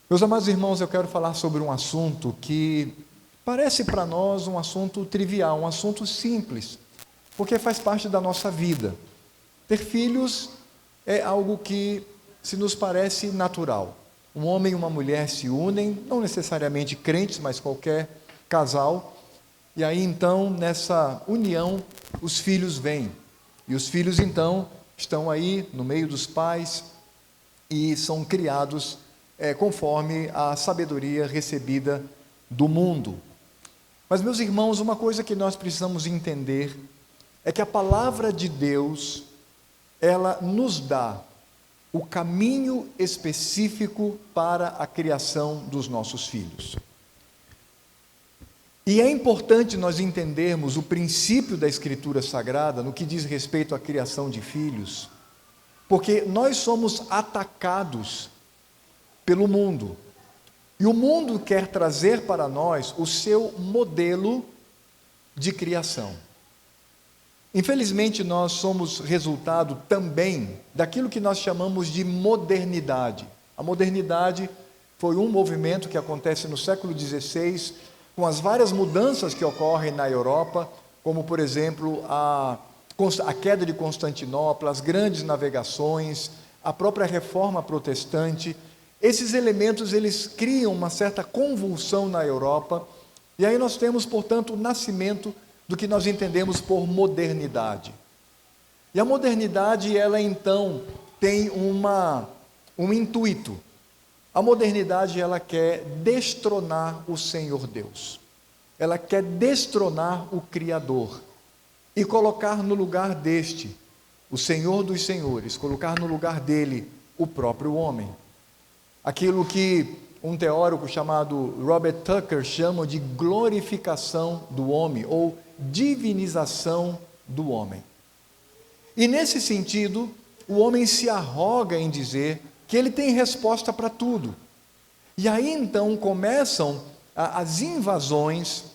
Meus amados irmãos, eu quero falar sobre um assunto que parece para nós um assunto trivial, um assunto simples, porque faz parte da nossa vida. Ter filhos é algo que se nos parece natural. Um homem e uma mulher se unem, não necessariamente crentes, mas qualquer casal, e aí então, nessa união, os filhos vêm. E os filhos então estão aí no meio dos pais e são criados conforme a sabedoria recebida do mundo. Mas, meus irmãos, uma coisa que nós precisamos entender é que a palavra de Deus, ela nos dá o caminho específico para a criação dos nossos filhos. E é importante nós entendermos o princípio da Escritura Sagrada no que diz respeito à criação de filhos, porque nós somos atacados pelo mundo. E o mundo quer trazer para nós o seu modelo de criação. Infelizmente, nós somos resultado também daquilo que nós chamamos de modernidade. A modernidade foi um movimento que acontece no século XVI, com as várias mudanças que ocorrem na Europa, como, por exemplo, a queda de Constantinopla, as grandes navegações, a própria reforma protestante. Esses elementos, eles criam uma certa convulsão na Europa, e aí nós temos, portanto, o nascimento do que nós entendemos por modernidade. E a modernidade, ela então tem um intuito. A modernidade, ela quer destronar o Senhor Deus. Ela quer destronar o Criador e colocar no lugar deste, o Senhor dos Senhores, colocar no lugar dele o próprio homem. Aquilo que um teórico chamado Robert Tucker chama de glorificação do homem, ou divinização do homem. E nesse sentido, o homem se arroga em dizer que ele tem resposta para tudo. E aí então começam as invasões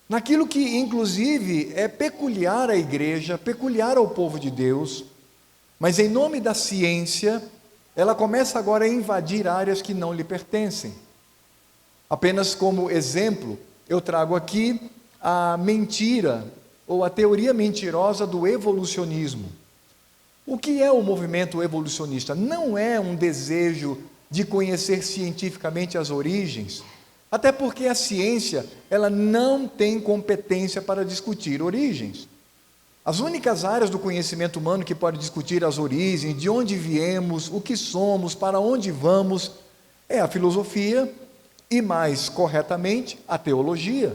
naquilo que inclusive é peculiar à igreja, peculiar ao povo de Deus, mas em nome da ciência, ela começa agora a invadir áreas que não lhe pertencem. Apenas como exemplo, eu trago aqui a mentira, ou a teoria mentirosa do evolucionismo. O que é o movimento evolucionista? Não é um desejo de conhecer cientificamente as origens, até porque a ciência, ela não tem competência para discutir origens. As únicas áreas do conhecimento humano que podem discutir as origens, de onde viemos, o que somos, para onde vamos, é a filosofia e, mais corretamente, a teologia.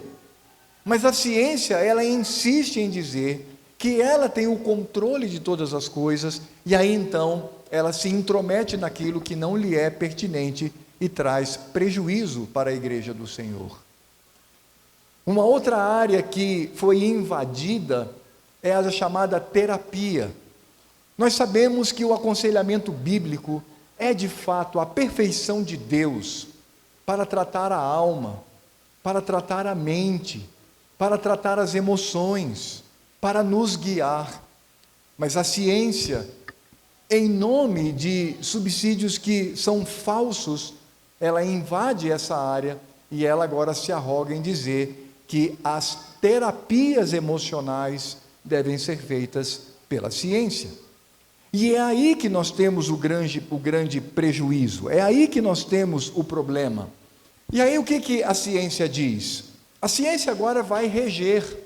Mas a ciência, ela insiste em dizer que ela tem o controle de todas as coisas, e aí então ela se intromete naquilo que não lhe é pertinente e traz prejuízo para a igreja do Senhor. Uma outra área que foi invadida é a chamada terapia. Nós sabemos que o aconselhamento bíblico é de fato a perfeição de Deus para tratar a alma, para tratar a mente, para tratar as emoções, para nos guiar. Mas a ciência, em nome de subsídios que são falsos, ela invade essa área e ela agora se arroga em dizer que as terapias emocionais devem ser feitas pela ciência. E é aí que nós temos o grande prejuízo, é aí que nós temos o problema. E aí o que a ciência diz? A ciência agora vai reger,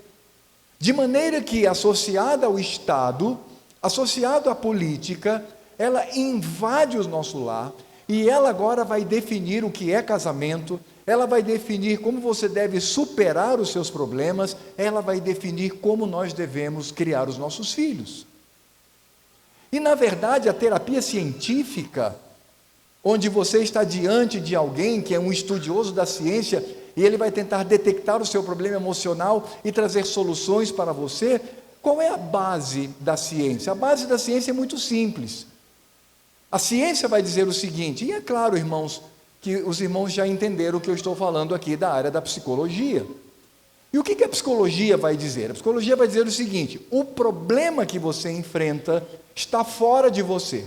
de maneira que, associada ao Estado, associado à política, ela invade o nosso lar, e ela agora vai definir o que é casamento, ela vai definir como você deve superar os seus problemas, ela vai definir como nós devemos criar os nossos filhos. E, na verdade, a terapia científica, onde você está diante de alguém que é um estudioso da ciência, e ele vai tentar detectar o seu problema emocional e trazer soluções para você, qual é a base da ciência? A base da ciência é muito simples. A ciência vai dizer o seguinte, e é claro, irmãos, que os irmãos já entenderam o que eu estou falando aqui da área da psicologia. E o que a psicologia vai dizer? A psicologia vai dizer o seguinte: o problema que você enfrenta está fora de você.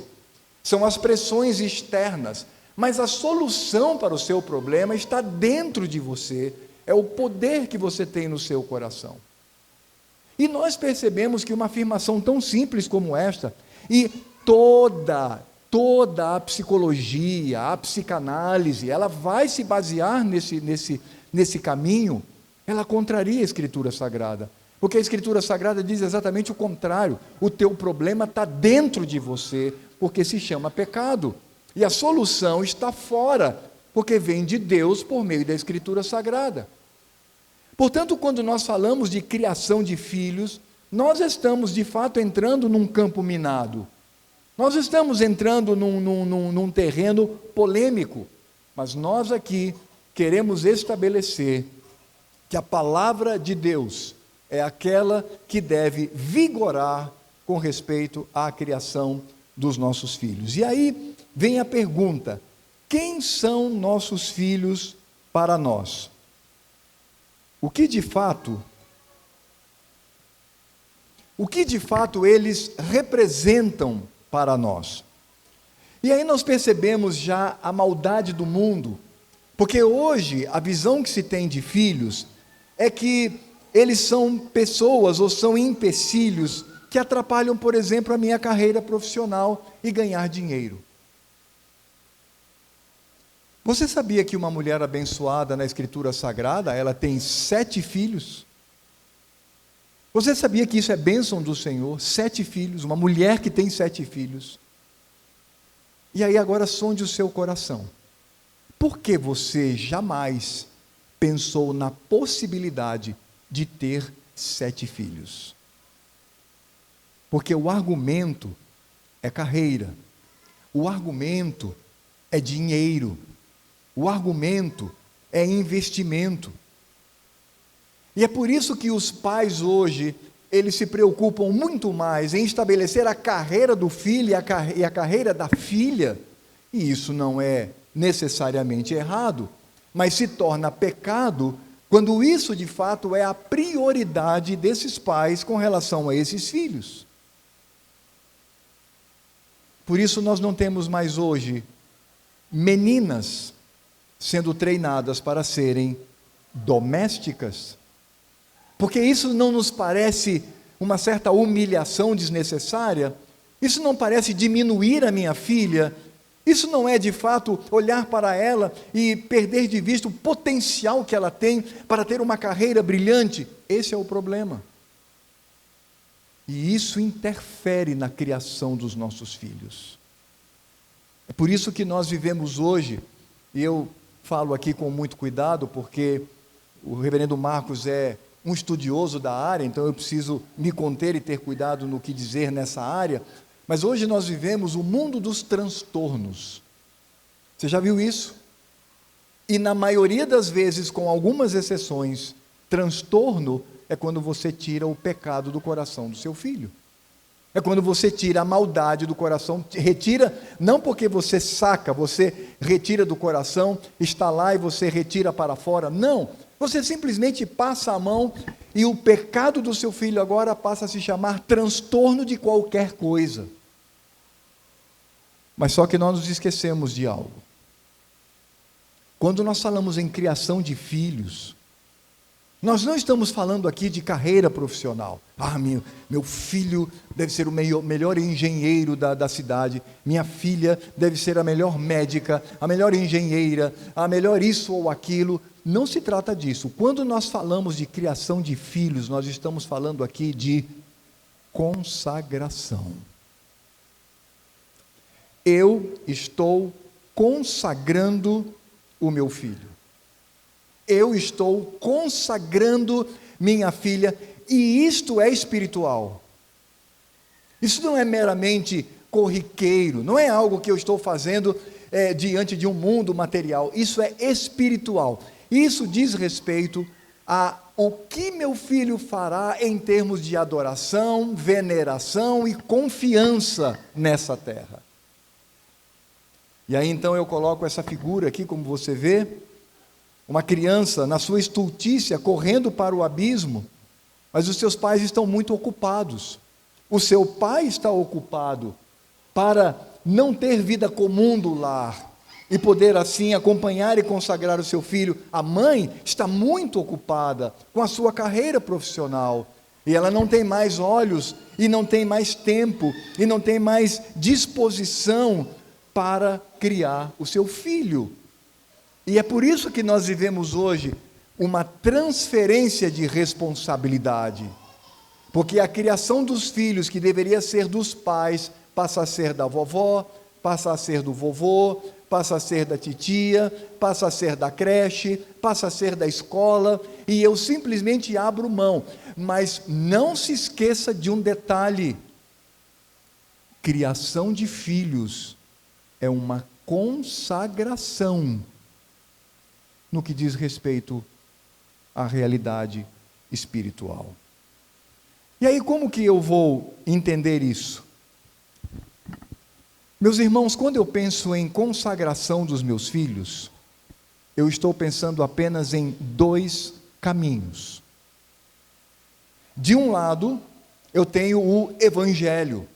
São as pressões externas, mas a solução para o seu problema está dentro de você, é o poder que você tem no seu coração. E nós percebemos que uma afirmação tão simples como esta, e toda a psicologia, a psicanálise, ela vai se basear nesse caminho, ela contraria a Escritura Sagrada. Porque a Escritura Sagrada diz exatamente o contrário. O teu problema está dentro de você, porque se chama pecado. E a solução está fora, porque vem de Deus por meio da Escritura Sagrada. Portanto, quando nós falamos de criação de filhos, nós estamos de fato entrando num campo minado. Nós estamos entrando num terreno polêmico. Mas nós aqui queremos estabelecer que a palavra de Deus é aquela que deve vigorar com respeito à criação dos nossos filhos. E aí vem a pergunta: quem são nossos filhos para nós? O que de fato eles representam para nós? E aí nós percebemos já a maldade do mundo, porque hoje a visão que se tem de filhos é que eles são pessoas ou são empecilhos que atrapalham, por exemplo, a minha carreira profissional e ganhar dinheiro. Você sabia que uma mulher abençoada na Escritura Sagrada, ela tem 7 filhos? Você sabia que isso é bênção do Senhor? 7 filhos, uma mulher que tem 7 filhos. E aí agora sonde o seu coração. Por que você jamais pensou na possibilidade de ter 7 filhos? Porque o argumento é carreira, o argumento é dinheiro, o argumento é investimento. E é por isso que os pais hoje, eles se preocupam muito mais em estabelecer a carreira do filho e a carreira da filha, e isso não é necessariamente errado, mas se torna pecado quando isso de fato é a prioridade desses pais com relação a esses filhos. Por isso nós não temos mais hoje meninas sendo treinadas para serem domésticas, porque isso não nos parece uma certa humilhação desnecessária? Isso não parece diminuir a minha filha? Isso não é de fato olhar para ela e perder de vista o potencial que ela tem para ter uma carreira brilhante? Esse é o problema. E isso interfere na criação dos nossos filhos. É por isso que nós vivemos hoje, e eu falo aqui com muito cuidado, porque o reverendo Marcos é um estudioso da área, então eu preciso me conter e ter cuidado no que dizer nessa área, mas hoje nós vivemos o mundo dos transtornos. Você já viu isso? E na maioria das vezes, com algumas exceções, transtorno é quando você tira o pecado do coração do seu filho. É quando você tira a maldade do coração, retira, não porque você saca, você retira do coração, está lá e você retira para fora, não. Você simplesmente passa a mão e o pecado do seu filho agora passa a se chamar transtorno de qualquer coisa. Mas só que nós nos esquecemos de algo. Quando nós falamos em criação de filhos, nós não estamos falando aqui de carreira profissional. Meu filho deve ser o melhor engenheiro da cidade. Minha filha deve ser a melhor médica, a melhor engenheira, a melhor isso ou aquilo. Não se trata disso. Quando nós falamos de criação de filhos, nós estamos falando aqui de consagração. Eu estou consagrando o meu filho. Eu estou consagrando minha filha, e isto é espiritual. Isso não é meramente corriqueiro, não é algo que eu estou fazendo diante de um mundo material. Isso é espiritual. Isso diz respeito a o que meu filho fará em termos de adoração, veneração e confiança nessa terra. E aí então eu coloco essa figura aqui, como você vê, uma criança na sua estultícia correndo para o abismo, mas os seus pais estão muito ocupados. O seu pai está ocupado para não ter vida comum do lar, e poder assim acompanhar e consagrar o seu filho. A mãe está muito ocupada com a sua carreira profissional, e ela não tem mais olhos, e não tem mais tempo, e não tem mais disposição para criar o seu filho. E é por isso que nós vivemos hoje uma transferência de responsabilidade, porque a criação dos filhos, que deveria ser dos pais, passa a ser da vovó, passa a ser do vovô, passa a ser da titia, passa a ser da creche, passa a ser da escola, e eu simplesmente abro mão. Mas não se esqueça de um detalhe: criação de filhos é uma consagração no que diz respeito à realidade espiritual. E aí, como que eu vou entender isso? Meus irmãos, quando eu penso em consagração dos meus filhos, eu estou pensando apenas em dois caminhos. De um lado, eu tenho o Evangelho.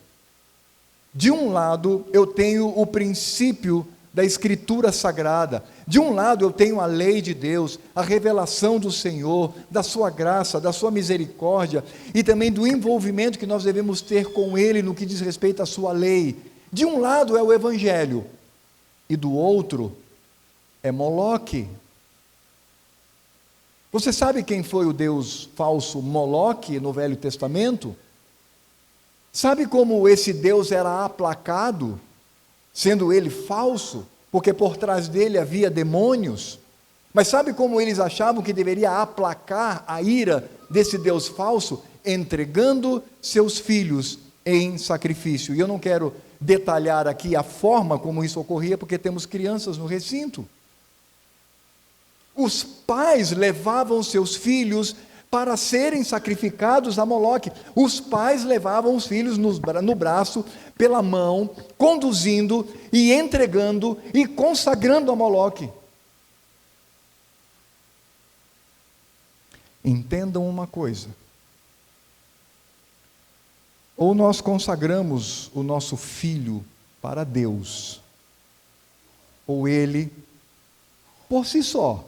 De um lado, eu tenho o princípio da Escritura Sagrada. De um lado, eu tenho a lei de Deus, a revelação do Senhor, da sua graça, da sua misericórdia, e também do envolvimento que nós devemos ter com Ele no que diz respeito à sua lei. De um lado é o Evangelho, e do outro é Moloque. Você sabe quem foi o deus falso Moloque no Velho Testamento? Sabe como esse deus era aplacado, sendo ele falso, porque por trás dele havia demônios? Mas sabe como eles achavam que deveria aplacar a ira desse deus falso? Entregando seus filhos em sacrifício. E eu não quero detalhar aqui a forma como isso ocorria, porque temos crianças no recinto. Os pais levavam seus filhos para serem sacrificados a Moloque. Os pais levavam os filhos no braço, pela mão, conduzindo e entregando e consagrando a Moloque. Entendam uma coisa: ou nós consagramos o nosso filho para Deus, ou ele, por si só,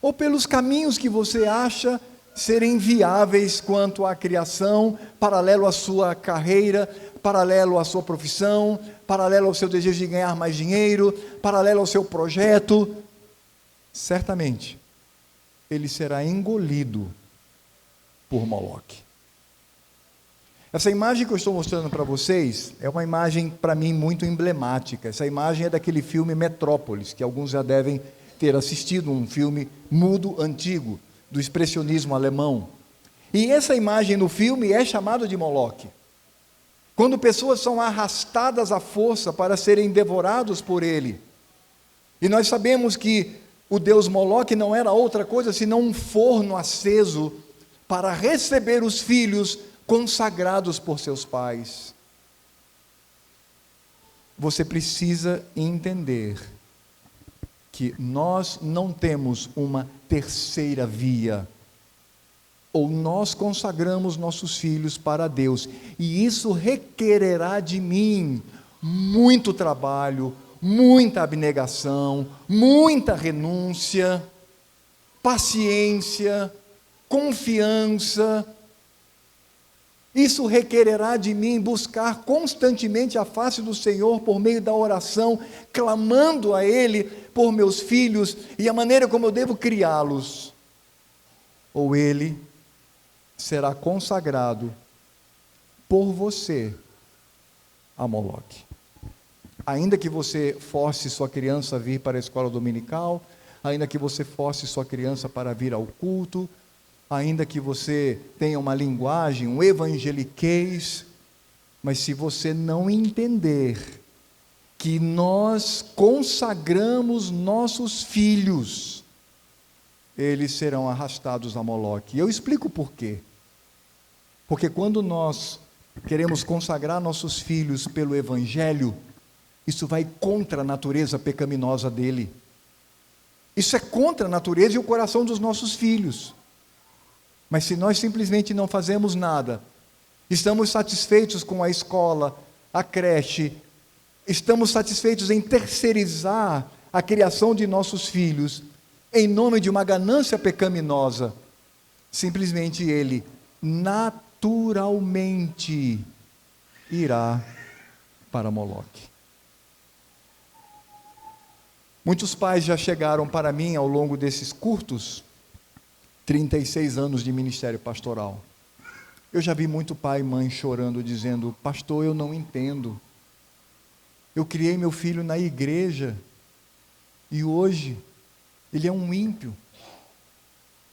ou pelos caminhos que você acha serem viáveis quanto à criação, paralelo à sua carreira, paralelo à sua profissão, paralelo ao seu desejo de ganhar mais dinheiro, paralelo ao seu projeto, certamente ele será engolido por Moloque. Essa imagem que eu estou mostrando para vocês é uma imagem, para mim, muito emblemática. Essa imagem é daquele filme Metrópolis, que alguns já devem ter assistido, um filme mudo antigo, do expressionismo alemão. E essa imagem no filme é chamada de Moloque. Quando pessoas são arrastadas à força para serem devorados por ele. E nós sabemos que o deus Moloque não era outra coisa senão um forno aceso para receber os filhos consagrados por seus pais. Você precisa entender que nós não temos uma terceira via. Ou nós consagramos nossos filhos para Deus, e isso requererá de mim muito trabalho, muita abnegação, muita renúncia, paciência, confiança. Isso requererá de mim buscar constantemente a face do Senhor por meio da oração, clamando a Ele por meus filhos e a maneira como eu devo criá-los. Ou ele será consagrado por você a Moloque. Ainda que você force sua criança a vir para a escola dominical, ainda que você force sua criança para vir ao culto, ainda que você tenha uma linguagem, um evangeliquez, mas se você não entender que nós consagramos nossos filhos, eles serão arrastados a Moloque. E eu explico por quê. Porque quando nós queremos consagrar nossos filhos pelo Evangelho, isso vai contra a natureza pecaminosa dele. Isso é contra a natureza e o coração dos nossos filhos. Mas se nós simplesmente não fazemos nada, estamos satisfeitos com a escola, a creche, estamos satisfeitos em terceirizar a criação de nossos filhos em nome de uma ganância pecaminosa, simplesmente ele naturalmente irá para Moloque. Muitos pais já chegaram para mim ao longo desses curtos 36 anos de ministério pastoral. Eu já vi muito pai e mãe chorando, dizendo: pastor, eu não entendo. Eu criei meu filho na igreja e hoje ele é um ímpio.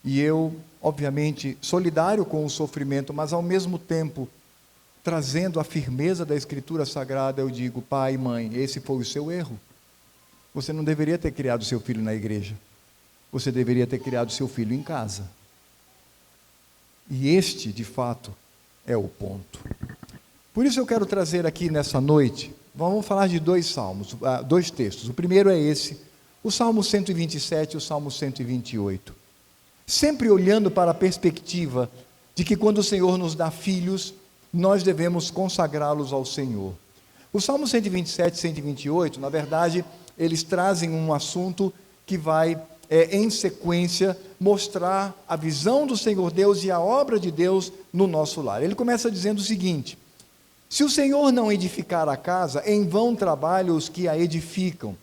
E eu, obviamente, solidário com o sofrimento, mas ao mesmo tempo trazendo a firmeza da Escritura Sagrada, eu digo: pai e mãe, esse foi o seu erro. Você não deveria ter criado seu filho na igreja. Você deveria ter criado seu filho em casa. E este, de fato, é o ponto. Por isso eu quero trazer aqui nessa noite, vamos falar de dois salmos, dois textos. O primeiro é esse, o Salmo 127 e o Salmo 128. Sempre olhando para a perspectiva de que quando o Senhor nos dá filhos, nós devemos consagrá-los ao Senhor. O Salmo 127 e 128, na verdade, eles trazem um assunto que vai, em sequência, mostrar a visão do Senhor Deus e a obra de Deus no nosso lar. Ele começa dizendo o seguinte: se o Senhor não edificar a casa, em vão trabalham os que a edificam.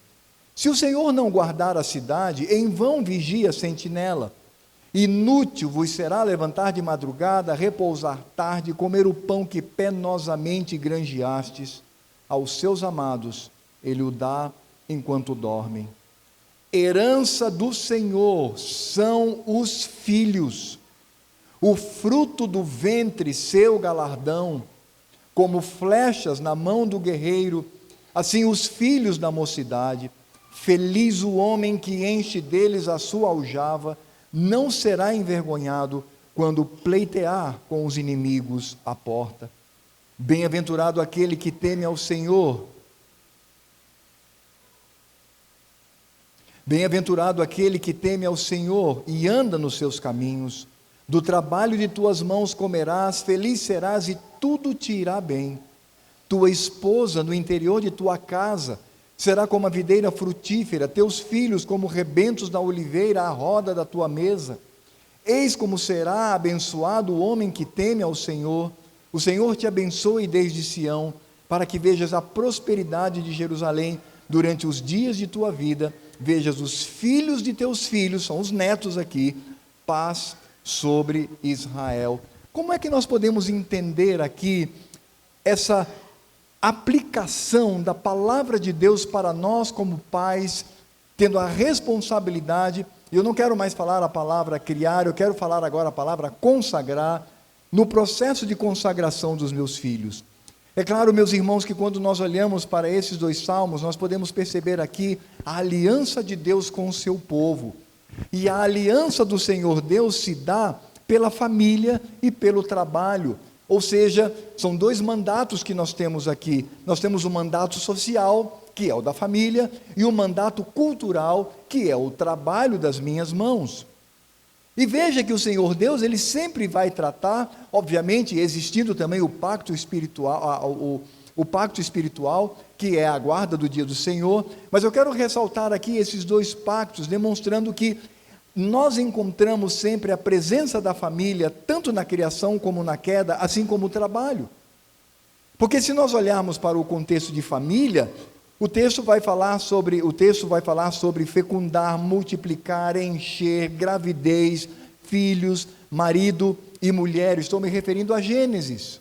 Se o Senhor não guardar a cidade, em vão vigia a sentinela. Inútil vos será levantar de madrugada, repousar tarde, comer o pão que penosamente granjeastes. Aos seus amados ele o dá enquanto dormem. Herança do Senhor são os filhos, o fruto do ventre seu galardão. Como flechas na mão do guerreiro, assim os filhos da mocidade. Feliz o homem que enche deles a sua aljava, não será envergonhado quando pleitear com os inimigos à porta. Bem-aventurado aquele que teme ao Senhor. Bem-aventurado aquele que teme ao Senhor e anda nos seus caminhos. Do trabalho de tuas mãos comerás, feliz serás e tudo te irá bem. Tua esposa no interior de tua casa será como a videira frutífera, teus filhos como rebentos da oliveira à roda da tua mesa. Eis como será abençoado o homem que teme ao Senhor. O Senhor te abençoe desde Sião, para que vejas a prosperidade de Jerusalém durante os dias de tua vida, vejas os filhos de teus filhos, são os netos aqui, paz sobre Israel. Como é que nós podemos entender aqui essa aplicação da palavra de Deus para nós como pais, tendo a responsabilidade, eu não quero mais falar a palavra criar, eu quero falar agora a palavra consagrar, no processo de consagração dos meus filhos. É claro, meus irmãos, que quando nós olhamos para esses dois salmos, nós podemos perceber aqui a aliança de Deus com o seu povo. E a aliança do Senhor Deus se dá pela família e pelo trabalho. Ou seja, são dois mandatos que nós temos aqui. Nós temos o mandato social, que é o da família, e o mandato cultural, que é o trabalho das minhas mãos. E veja que o Senhor Deus, ele sempre vai tratar, obviamente, existindo também o pacto espiritual, o pacto espiritual, que é a guarda do dia do Senhor, mas eu quero ressaltar aqui esses dois pactos, demonstrando que nós encontramos sempre a presença da família, tanto na criação como na queda, assim como o trabalho. Porque se nós olharmos para o contexto de família, o texto vai falar sobre fecundar, multiplicar, encher, gravidez, filhos, marido e mulher. Estou me referindo a Gênesis.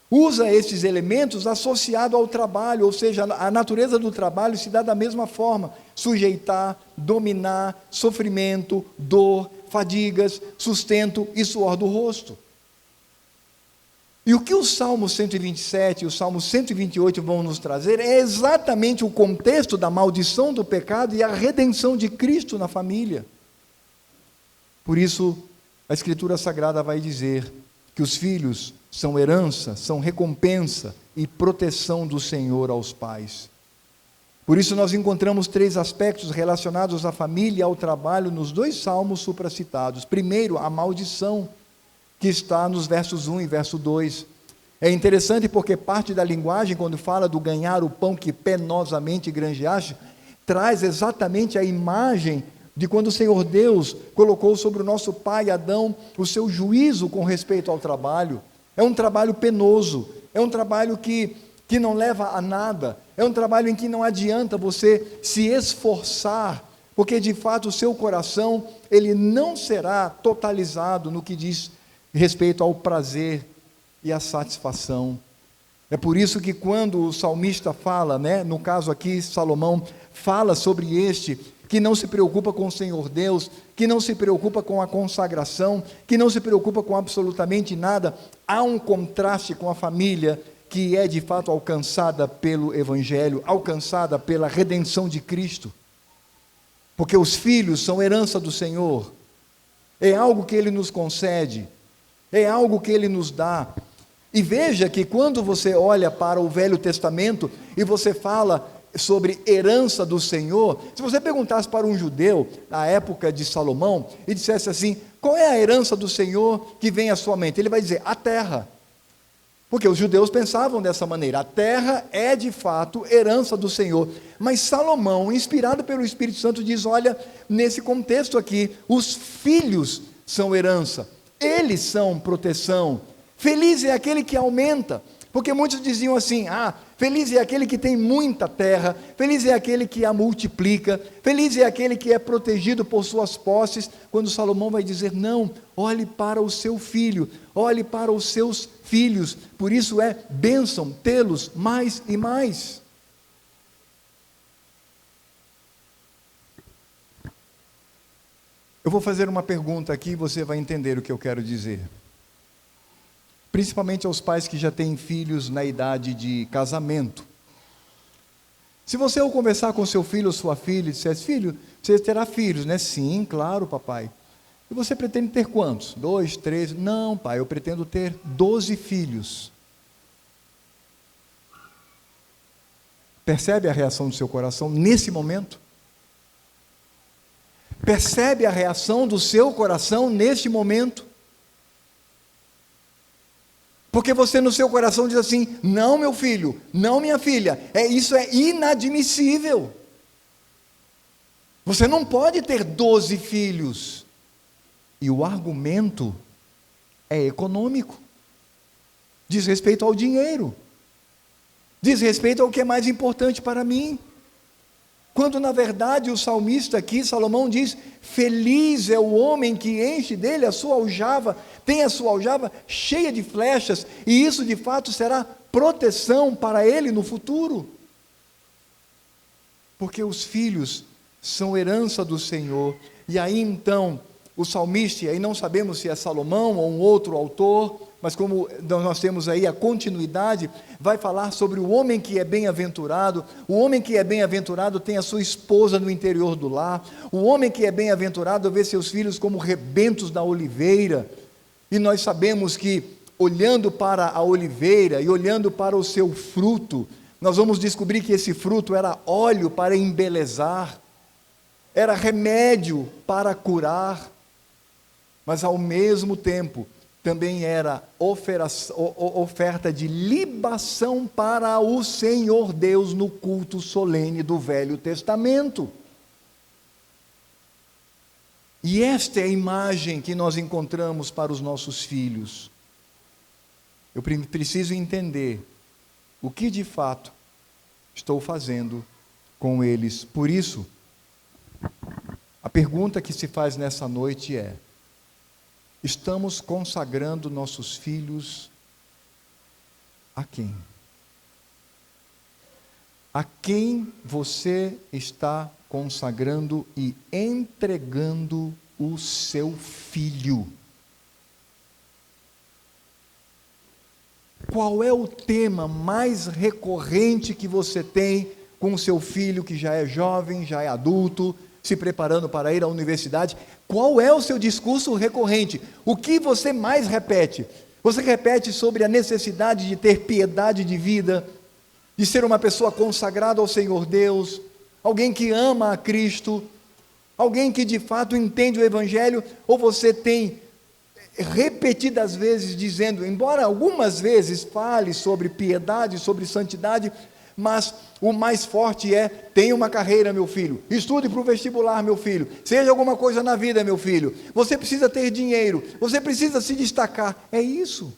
Usa esses elementos associado ao trabalho, ou seja, a natureza do trabalho se dá da mesma forma: sujeitar, dominar, sofrimento, dor, fadigas, sustento e suor do rosto. E o que o Salmo 127 e o Salmo 128 vão nos trazer é exatamente o contexto da maldição do pecado e a redenção de Cristo na família. Por isso, a Escritura Sagrada vai dizer que os filhos são herança, são recompensa e proteção do Senhor aos pais. Por isso nós encontramos três aspectos relacionados à família e ao trabalho nos dois salmos supracitados. Primeiro, a maldição, que está nos versos 1 e verso 2. É interessante porque parte da linguagem, quando fala do ganhar o pão que penosamente granjeaste, traz exatamente a imagem de quando o Senhor Deus colocou sobre o nosso pai Adão o seu juízo com respeito ao trabalho. É um trabalho penoso, é um trabalho que não leva a nada, é um trabalho em que não adianta você se esforçar, porque de fato o seu coração, ele não será totalizado no que diz respeito ao prazer e à satisfação. É por isso que quando o salmista fala, no caso aqui Salomão, fala sobre este, que não se preocupa com o Senhor Deus, que não se preocupa com a consagração, que não se preocupa com absolutamente nada, há um contraste com a família que é de fato alcançada pelo Evangelho, alcançada pela redenção de Cristo, porque os filhos são herança do Senhor, é algo que Ele nos concede, é algo que Ele nos dá. E veja que quando você olha para o Velho Testamento e você fala sobre herança do Senhor, se você perguntasse para um judeu na época de Salomão e dissesse assim, qual é a herança do Senhor que vem à sua mente? Ele vai dizer, a terra. Porque os judeus pensavam dessa maneira, a terra é de fato herança do Senhor. Mas Salomão, inspirado pelo Espírito Santo, diz, olha, nesse contexto aqui, os filhos são herança, eles são proteção. Feliz é aquele que aumenta, porque muitos diziam assim, feliz é aquele que tem muita terra, feliz é aquele que a multiplica, feliz é aquele que é protegido por suas posses, quando Salomão vai dizer, não, olhe para o seu filho, olhe para os seus filhos, por isso é bênção tê-los mais e mais. Eu vou fazer uma pergunta aqui e você vai entender o que eu quero dizer. Principalmente aos pais que já têm filhos na idade de casamento. Se você ao conversar com seu filho ou sua filha, dissesse, filho, você terá filhos, né? Sim, claro, papai. E você pretende ter quantos? 2, 3? Não, pai, eu pretendo ter 12 filhos. Percebe a reação do seu coração nesse momento? Percebe a reação do seu coração neste momento? Porque você no seu coração diz assim, não meu filho, não minha filha, isso é inadmissível. Você não pode ter 12 filhos. E o argumento é econômico. Diz respeito ao dinheiro. Diz respeito ao que é mais importante para mim. Quando na verdade o salmista aqui, Salomão diz, feliz é o homem que enche dele a sua aljava, tem a sua aljava cheia de flechas, e isso de fato será proteção para ele no futuro. Porque os filhos são herança do Senhor, e aí então o salmista, e aí não sabemos se é Salomão ou um outro autor, mas como nós temos aí a continuidade, vai falar sobre o homem que é bem-aventurado. O homem que é bem-aventurado tem a sua esposa no interior do lar. O homem que é bem-aventurado vê seus filhos como rebentos da oliveira. E nós sabemos que, olhando para a oliveira e olhando para o seu fruto, nós vamos descobrir que esse fruto era óleo para embelezar, era remédio para curar, mas ao mesmo tempo também era oferta de libação para o Senhor Deus no culto solene do Velho Testamento. E esta é a imagem que nós encontramos para os nossos filhos. Eu preciso entender o que de fato estou fazendo com eles. Por isso, a pergunta que se faz nessa noite é: estamos consagrando nossos filhos a quem? A quem você está consagrando e entregando o seu filho? Qual é o tema mais recorrente que você tem com o seu filho que já é jovem, já é adulto, se preparando para ir à universidade? Qual é o seu discurso recorrente? O que você mais repete? Você repete sobre a necessidade de ter piedade de vida, de ser uma pessoa consagrada ao Senhor Deus, alguém que ama a Cristo, alguém que de fato entende o Evangelho, ou você tem repetidas vezes dizendo, embora algumas vezes fale sobre piedade, sobre santidade, mas o mais forte é: tenha uma carreira, meu filho, estude para o vestibular, meu filho, seja alguma coisa na vida, meu filho, você precisa ter dinheiro, você precisa se destacar. É isso.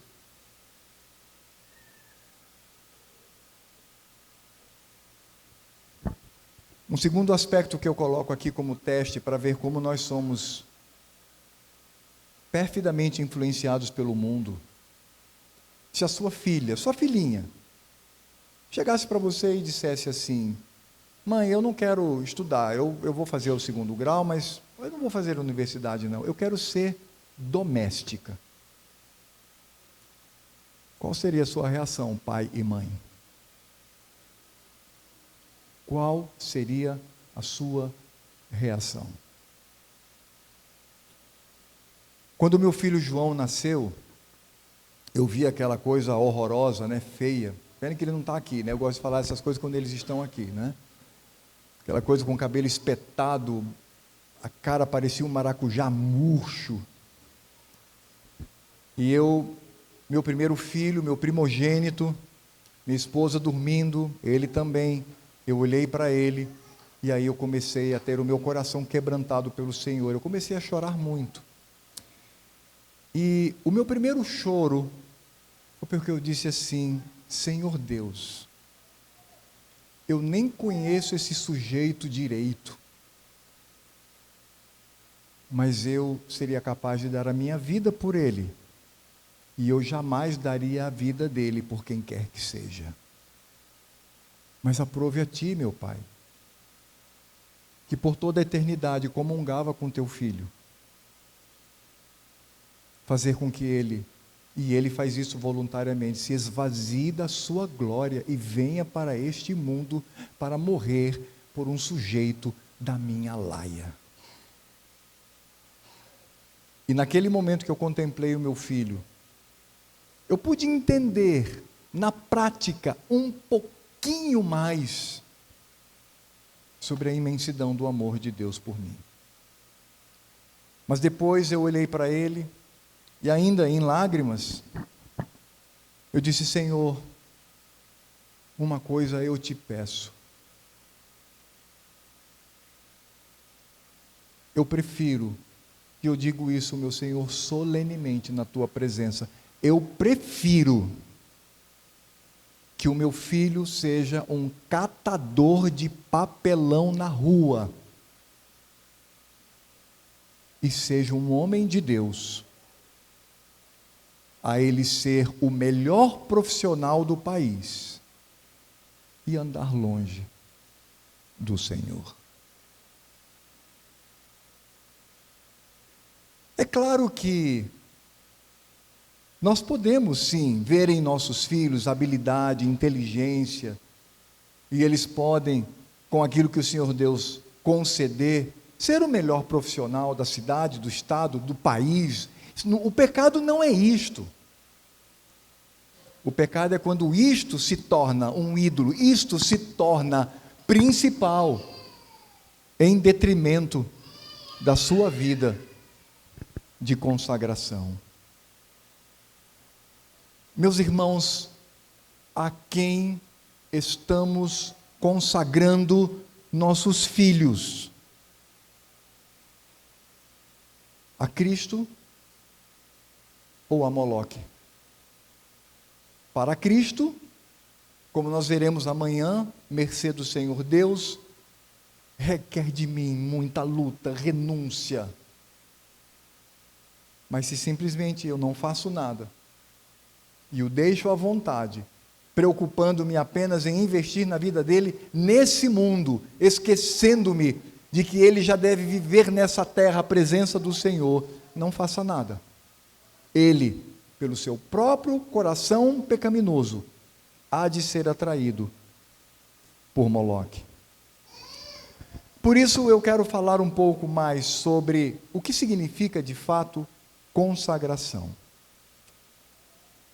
Um segundo aspecto que eu coloco aqui como teste para ver como nós somos perfidamente influenciados pelo mundo. Se a sua filha, sua filhinha, chegasse para você e dissesse assim: mãe, eu não quero estudar, eu vou fazer o 2º grau, mas eu não vou fazer a universidade não, eu quero ser doméstica. Qual seria a sua reação, pai e mãe? Qual seria a sua reação? Quando meu filho João nasceu, eu vi aquela coisa horrorosa, né, feia. Pena que ele não está aqui, né? Eu gosto de falar essas coisas quando eles estão aqui, né? Aquela coisa com o cabelo espetado, a cara parecia um maracujá murcho. E meu primeiro filho, meu primogênito, minha esposa dormindo, ele também, eu olhei para ele, e aí eu comecei a ter o meu coração quebrantado pelo Senhor, eu comecei a chorar muito. E o meu primeiro choro foi porque eu disse assim: Senhor Deus, eu nem conheço esse sujeito direito, mas eu seria capaz de dar a minha vida por ele, e eu jamais daria a vida dele por quem quer que seja. Mas aprove a ti, meu Pai, que por toda a eternidade comungava com teu filho, fazer com que ele, e ele faz isso voluntariamente, se esvazie da sua glória e venha para este mundo para morrer por um sujeito da minha laia. E naquele momento que eu contemplei o meu filho, eu pude entender na prática um pouquinho mais sobre a imensidão do amor de Deus por mim. Mas depois eu olhei para ele, e ainda em lágrimas, eu disse: Senhor, uma coisa eu te peço. Eu prefiro, e eu digo isso, meu Senhor, solenemente na tua presença, eu prefiro que o meu filho seja um catador de papelão na rua e seja um homem de Deus, a ele ser o melhor profissional do país e andar longe do Senhor. É claro que nós podemos sim ver em nossos filhos habilidade, inteligência, e eles podem, com aquilo que o Senhor Deus conceder, ser o melhor profissional da cidade, do estado, do país. O pecado não é isto. O pecado é quando isto se torna um ídolo, isto se torna principal, em detrimento da sua vida de consagração. Meus irmãos, a quem estamos consagrando nossos filhos? A Cristo ou a Moloque? Para Cristo, como nós veremos amanhã, mercê do Senhor Deus, requer de mim muita luta, renúncia. Mas se simplesmente eu não faço nada, e o deixo à vontade, preocupando-me apenas em investir na vida dele nesse mundo, esquecendo-me de que ele já deve viver nessa terra a presença do Senhor, não faça nada. Ele, pelo seu próprio coração pecaminoso, há de ser atraído por Moloque. Por isso eu quero falar um pouco mais sobre o que significa de fato consagração.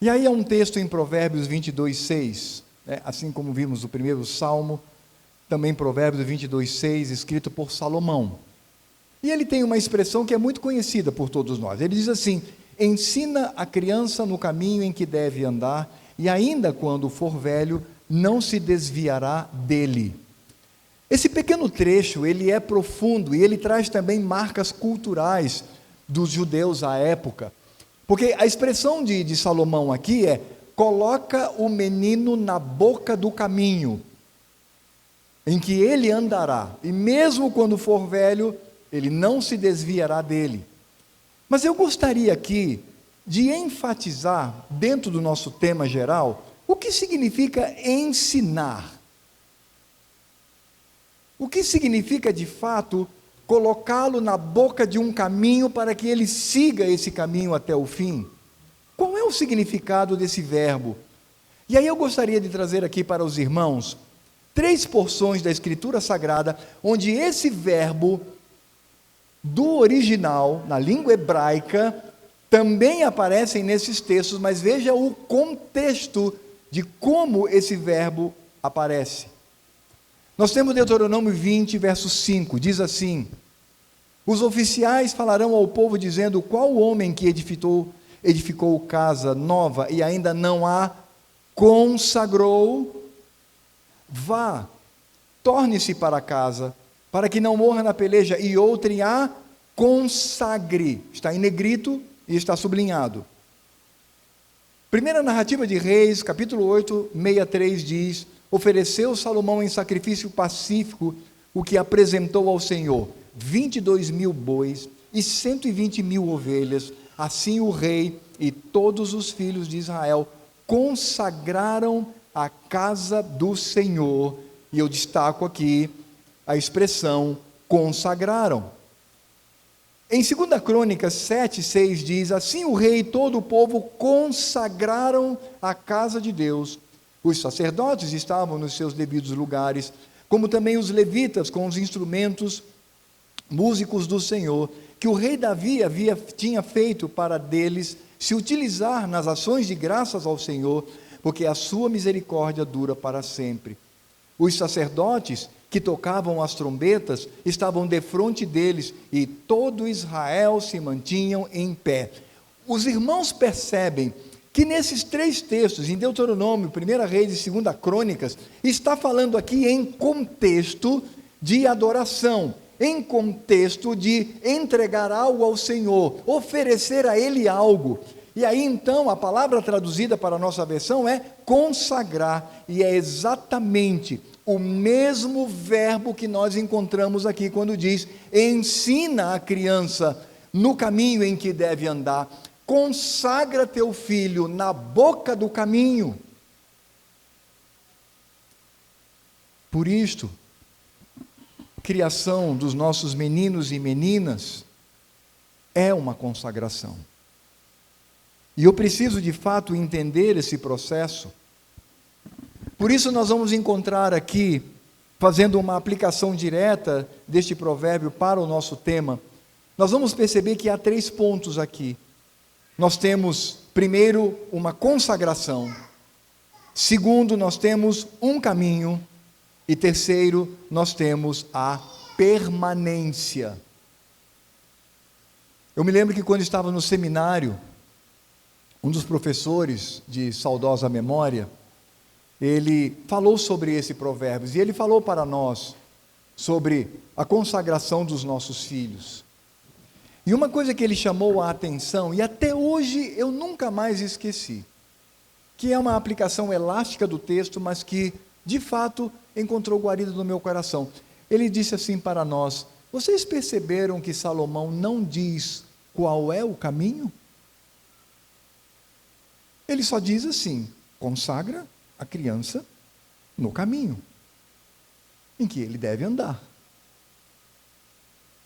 E aí há um texto em Provérbios 22:6, assim como vimos no primeiro Salmo, também Provérbios 22:6, escrito por Salomão. E ele tem uma expressão que é muito conhecida por todos nós. Ele diz assim: ensina a criança no caminho em que deve andar, e ainda quando for velho, não se desviará dele. Esse pequeno trecho, ele é profundo e ele traz também marcas culturais dos judeus à época. Porque a expressão de Salomão aqui é: coloca o menino na boca do caminho, em que ele andará, e mesmo quando for velho, ele não se desviará dele. Mas eu gostaria aqui de enfatizar, dentro do nosso tema geral, o que significa ensinar. O que significa, de fato, colocá-lo na boca de um caminho para que ele siga esse caminho até o fim? Qual é o significado desse verbo? E aí eu gostaria de trazer aqui para os irmãos 3 porções da Escritura Sagrada, onde esse verbo, do original, na língua hebraica, também aparecem nesses textos, mas veja o contexto de como esse verbo aparece. Nós temos Deuteronômio 20, verso 5, diz assim: os oficiais falarão ao povo dizendo: qual homem que edificou casa nova e ainda não a consagrou? Vá, torne-se para casa, para que não morra na peleja, e outrem a consagre. Está em negrito e está sublinhado. Primeira narrativa de Reis, capítulo 8, 63 diz: ofereceu Salomão em sacrifício pacífico o que apresentou ao Senhor, 22.000 bois e 120.000 ovelhas. Assim o rei e todos os filhos de Israel consagraram a casa do Senhor. E eu destaco aqui a expressão consagraram. Em 2 Crônicas 7, 6 diz: assim o rei e todo o povo consagraram a casa de Deus. Os sacerdotes estavam nos seus devidos lugares, como também os levitas com os instrumentos músicos do Senhor, que o rei Davi tinha feito para deles se utilizar nas ações de graças ao Senhor, porque a sua misericórdia dura para sempre. Os sacerdotes que tocavam as trombetas estavam defronte deles, e todo Israel se mantinham em pé. Os irmãos percebem que nesses 3 textos, em Deuteronômio, 1 Reis e 2 Crônicas, está falando aqui em contexto de adoração, em contexto de entregar algo ao Senhor, oferecer a Ele algo. E aí então a palavra traduzida para a nossa versão é consagrar, e é exatamente o mesmo verbo que nós encontramos aqui quando diz: ensina a criança no caminho em que deve andar, consagra teu filho na boca do caminho. Por isto, criação dos nossos meninos e meninas é uma consagração. E eu preciso de fato entender esse processo. Por isso nós vamos encontrar aqui, fazendo uma aplicação direta deste provérbio para o nosso tema, nós vamos perceber que há 3 pontos aqui. Nós temos, primeiro, uma consagração. Segundo, nós temos um caminho. E terceiro, nós temos a permanência. Eu me lembro que quando estava no seminário, um dos professores de saudosa memória, ele falou sobre esse provérbio, e ele falou para nós sobre a consagração dos nossos filhos. E uma coisa que ele chamou a atenção, e até hoje eu nunca mais esqueci, que é uma aplicação elástica do texto, mas que, de fato, encontrou guarida no meu coração. Ele disse assim para nós: vocês perceberam que Salomão não diz qual é o caminho? Ele só diz assim: consagra a criança no caminho em que ele deve andar.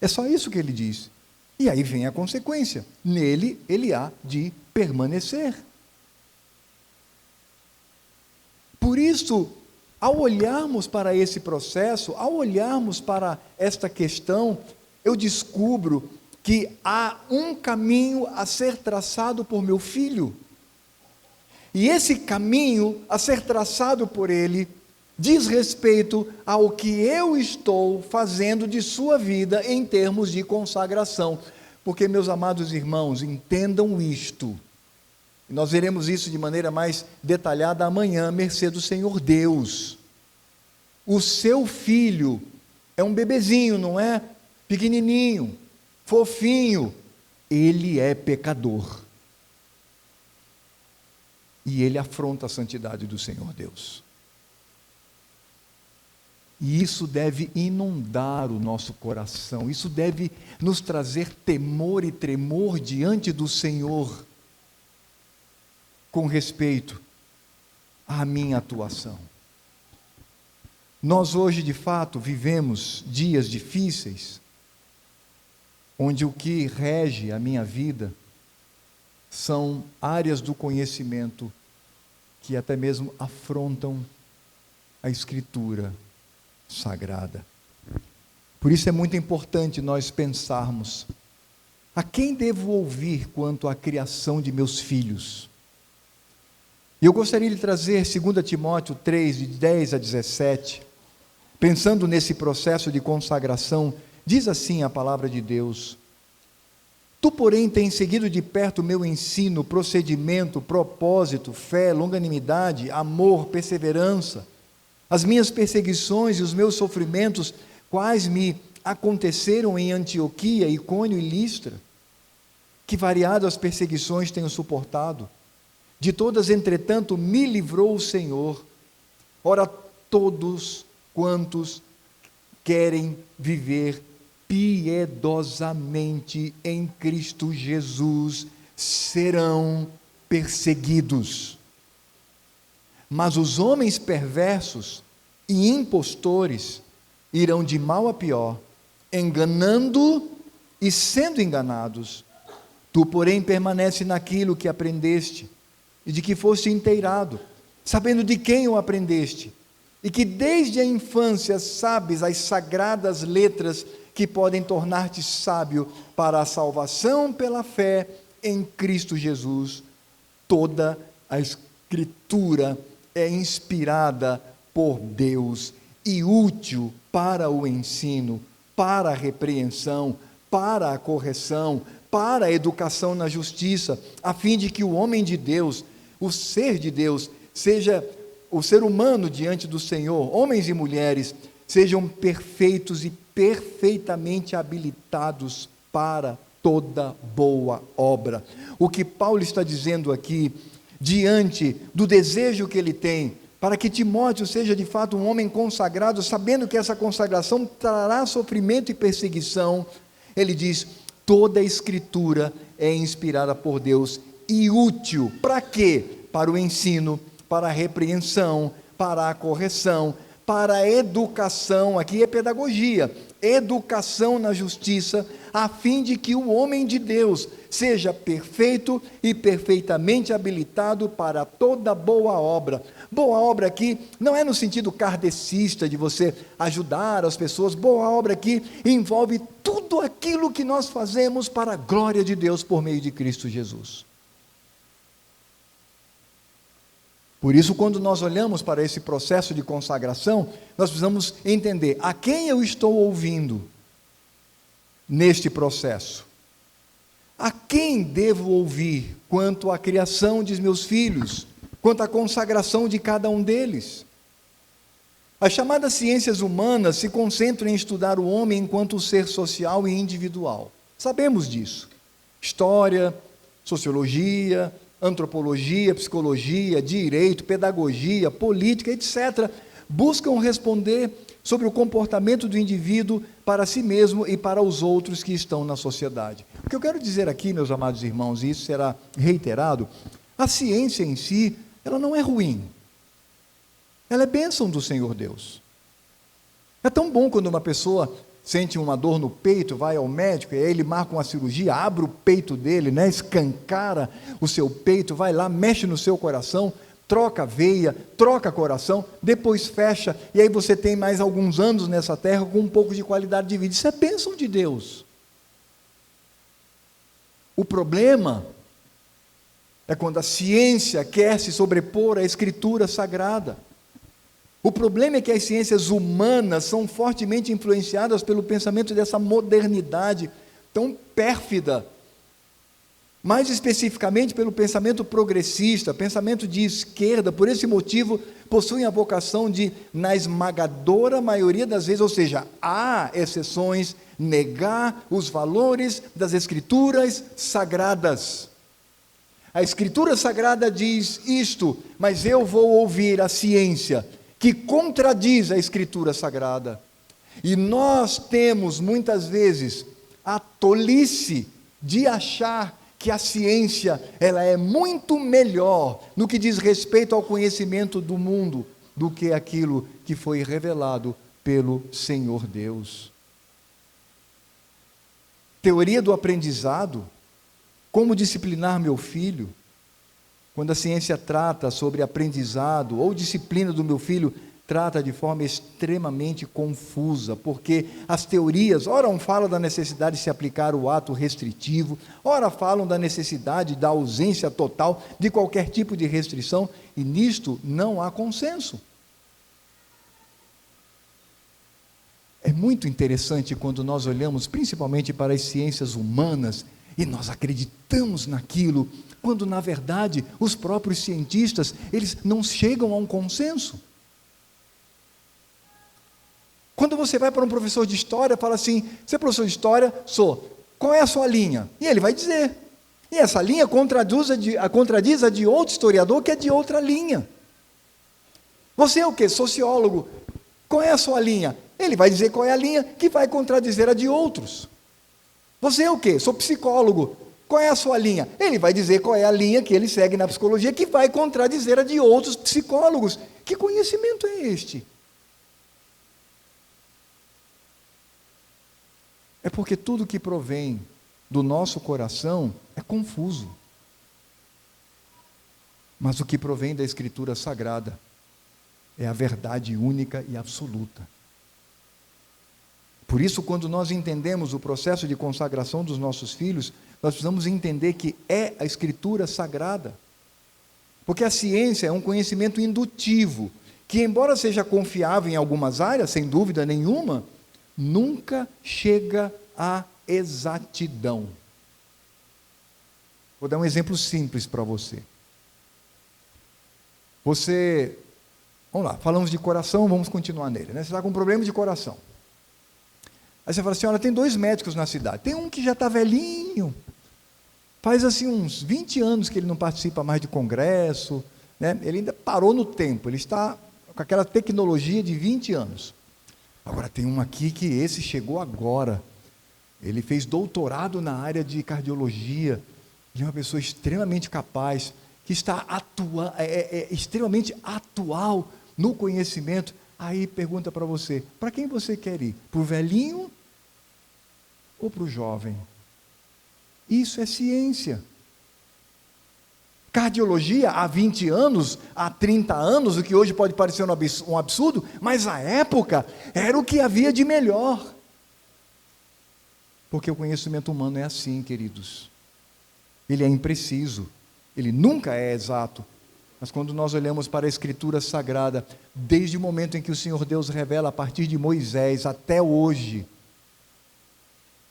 É só isso que ele diz. E aí vem a consequência: nele ele há de permanecer. Por isso, ao olharmos para esse processo, ao olharmos para esta questão, eu descubro que há um caminho a ser traçado por meu filho. E esse caminho a ser traçado por ele diz respeito ao que eu estou fazendo de sua vida em termos de consagração. Porque, meus amados irmãos, entendam isto. Nós veremos isso de maneira mais detalhada amanhã, à mercê do Senhor Deus. O seu filho é um bebezinho, não é? Pequenininho, fofinho. Ele é pecador. E ele afronta a santidade do Senhor Deus. E isso deve inundar o nosso coração, isso deve nos trazer temor e tremor diante do Senhor, com respeito à minha atuação. Nós hoje, de fato, vivemos dias difíceis, onde o que rege a minha vida são áreas do conhecimento que até mesmo afrontam a Escritura Sagrada. Por isso é muito importante nós pensarmos: a quem devo ouvir quanto à criação de meus filhos? E eu gostaria de trazer 2 Timóteo 3, de 10 a 17, pensando nesse processo de consagração. Diz assim a palavra de Deus: Tu, porém, tens seguido de perto o meu ensino, procedimento, propósito, fé, longanimidade, amor, perseverança, as minhas perseguições e os meus sofrimentos, quais me aconteceram em Antioquia, Icônio e Listra, que variadas perseguições tenho suportado. De todas, entretanto, me livrou o Senhor. Ora, todos quantos querem viver piedosamente em Cristo Jesus serão perseguidos. Mas os homens perversos e impostores irão de mal a pior, enganando e sendo enganados. Tu, porém, permanece naquilo que aprendeste e de que foste inteirado, sabendo de quem o aprendeste, e que desde a infância sabes as sagradas letras que podem tornar-te sábio para a salvação pela fé em Cristo Jesus. Toda a Escritura é inspirada por Deus e útil para o ensino, para a repreensão, para a correção, para a educação na justiça, a fim de que o homem de Deus, o ser de Deus, seja o ser humano diante do Senhor, homens e mulheres, sejam perfeitos e perfeitamente habilitados para toda boa obra. O que Paulo está dizendo aqui, diante do desejo que ele tem, para que Timóteo seja de fato um homem consagrado, sabendo que essa consagração trará sofrimento e perseguição, ele diz: toda a Escritura é inspirada por Deus e útil. Para quê? Para o ensino, para a repreensão, para a correção, para a educação, aqui é pedagogia, educação na justiça, a fim de que o homem de Deus seja perfeito e perfeitamente habilitado para toda boa obra. Boa obra aqui não é no sentido kardecista de você ajudar as pessoas. Boa obra aqui envolve tudo aquilo que nós fazemos para a glória de Deus por meio de Cristo Jesus. Por isso, quando nós olhamos para esse processo de consagração, nós precisamos entender a quem eu estou ouvindo neste processo. A quem devo ouvir quanto à criação de meus filhos, quanto à consagração de cada um deles? As chamadas ciências humanas se concentram em estudar o homem enquanto ser social e individual. Sabemos disso. História, sociologia, antropologia, psicologia, direito, pedagogia, política, etc., buscam responder sobre o comportamento do indivíduo para si mesmo e para os outros que estão na sociedade. O que eu quero dizer aqui, meus amados irmãos, e isso será reiterado, a ciência em si, ela não é ruim. Ela é bênção do Senhor Deus. É tão bom quando uma pessoa sente uma dor no peito, vai ao médico, e aí ele marca uma cirurgia, abre o peito dele, escancara o seu peito, vai lá, mexe no seu coração, troca a veia, troca coração, depois fecha, e aí você tem mais alguns anos nessa terra com um pouco de qualidade de vida. Isso é bênção de Deus. O problema é quando a ciência quer se sobrepor à Escritura Sagrada. O problema é que as ciências humanas são fortemente influenciadas pelo pensamento dessa modernidade tão pérfida, mais especificamente pelo pensamento progressista, pensamento de esquerda. Por esse motivo, possuem a vocação de, na esmagadora maioria das vezes, ou seja, há exceções, negar os valores das Escrituras sagradas. A Escritura Sagrada diz isto, mas eu vou ouvir a ciência que contradiz a Escritura Sagrada. E nós temos, muitas vezes, a tolice de achar que a ciência, ela é muito melhor no que diz respeito ao conhecimento do mundo, do que aquilo que foi revelado pelo Senhor Deus. Teoria do aprendizado, como disciplinar meu filho, quando a ciência trata sobre aprendizado, ou disciplina do meu filho, trata de forma extremamente confusa, porque as teorias, ora falam da necessidade de se aplicar o ato restritivo, ora falam da necessidade da ausência total de qualquer tipo de restrição, e nisto não há consenso. É muito interessante quando nós olhamos principalmente para as ciências humanas, e nós acreditamos naquilo, quando na verdade os próprios cientistas, eles não chegam a um consenso. Quando você vai para um professor de história, fala assim: você é professor de história? Sou. Qual é a sua linha? E ele vai dizer. E essa linha contradiz a de outro historiador que é de outra linha. Você é o quê? Sociólogo. Qual é a sua linha? Ele vai dizer qual é a linha que vai contradizer a de outros. Você é o quê? Sou psicólogo. Qual é a sua linha? Ele vai dizer qual é a linha que ele segue na psicologia que vai contradizer a de outros psicólogos. Que conhecimento é este? É porque tudo que provém do nosso coração é confuso. Mas o que provém da Escritura Sagrada é a verdade única e absoluta. Por isso, quando nós entendemos o processo de consagração dos nossos filhos, nós precisamos entender que é a Escritura Sagrada. Porque a ciência é um conhecimento indutivo, que embora seja confiável em algumas áreas, sem dúvida nenhuma, nunca chega à exatidão. Vou dar um exemplo simples para você. Vamos lá, falamos de coração, vamos continuar nele, né? Você está com um problema de coração. Aí você fala assim: olha, tem 2 médicos na cidade. Tem um que já está velhinho, faz assim uns 20 anos que ele não participa mais de congresso, né? Ele ainda parou no tempo, ele está com aquela tecnologia de 20 anos. Agora tem um aqui que esse chegou agora, ele fez doutorado na área de cardiologia, ele é uma pessoa extremamente capaz, que está extremamente atual no conhecimento. Aí pergunta para você: para quem você quer ir? Para o velhinho ou para o jovem? Isso é ciência. Cardiologia, há 20 anos, há 30 anos, o que hoje pode parecer um absurdo, mas à época era o que havia de melhor. Porque o conhecimento humano é assim, queridos. Ele é impreciso, ele nunca é exato. Mas quando nós olhamos para a Escritura Sagrada, desde o momento em que o Senhor Deus revela a partir de Moisés até hoje,